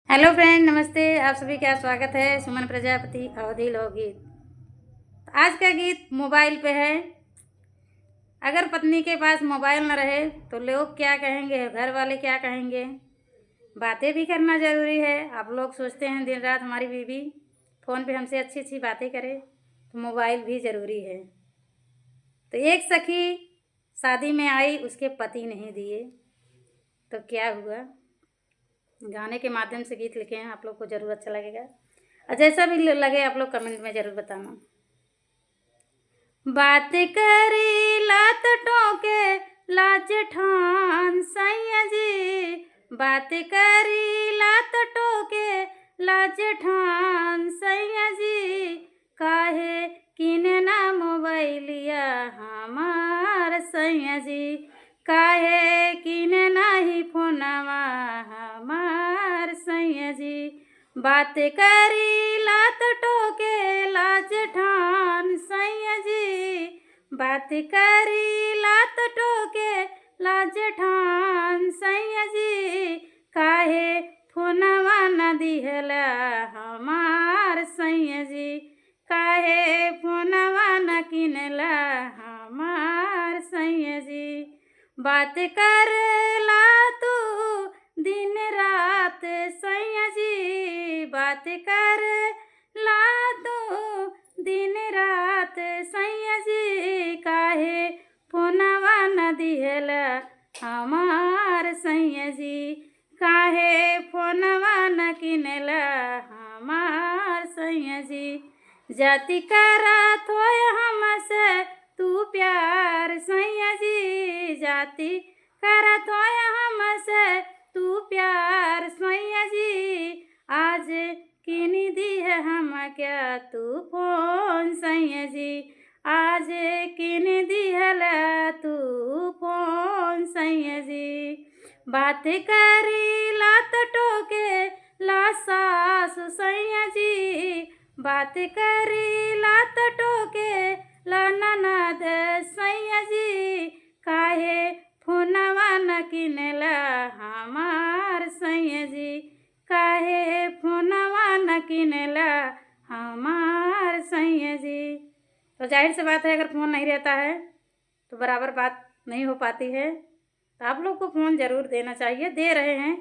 Hello friend, नमस्ते। आप सभी का स्वागत है सुमन प्रजापति अवधि लोकगीत। आज का गीत मोबाइल पे है। अगर पत्नी के पास मोबाइल न रहे तो लोग क्या कहेंगे, घर वाले क्या कहेंगे। बातें भी करना ज़रूरी है। आप लोग सोचते हैं दिन रात हमारी बीवी फ़ोन पे हमसे अच्छी अच्छी बातें करे, तो मोबाइल भी ज़रूरी है। तो एक सखी शादी में आई, उसके पति नहीं दिए, तो क्या हुआ। गाने के माध्यम से गीत लिखे हैं, आप लोग को ज़रूर अच्छा लगेगा। और जैसा भी लगे आप लोग कमेंट में ज़रूर बताना। बात करी लात टोके लाज ठान सैया जी, बात करी लात टोके लाज ठान सैया जी, काहे किने ना मोबाइलिया हमार सैया जी, काहे किने नाही फोनवा हमार सैया जी, बात करी लात टोके लाज ठान सैया जी, बात करी लात टोके लाज ठान सैया जी, काहे फोनवा न दिहला हमार सैया जी, काहे फोनवा न किनला हमार सैया जी, बात करला तू दिन रात सैया जी, बात करला तू दिन रात सैया जी, काहे फोनवा न दिहला हमार सैया जी, काहे फोनवा न किनला हमार सैया जी, जाति करत होय हमसे तू प्यार सैया जी, जाति करत होय हमसे तू प्यार सैया जी, आज किनी दी है हम क्या तू फोन सैया जी, आज किनी दी है तू फोन सैया जी, बात करी लात टोके ला सासु सैया जी, बात करी लात टोके ला ननद सैया जी, काहे फोनवा न किनला हमार सैया जी, काहे फोनवा न किनला हमार सैया जी। तो जाहिर सी बात है, अगर फ़ोन नहीं रहता है तो बराबर बात नहीं हो पाती है। तो आप लोग को फ़ोन ज़रूर देना चाहिए, दे रहे हैं,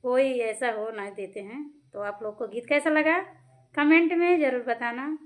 कोई ऐसा हो ना देते हैं। तो आप लोग को गीत कैसा लगा कमेंट में ज़रूर बताना।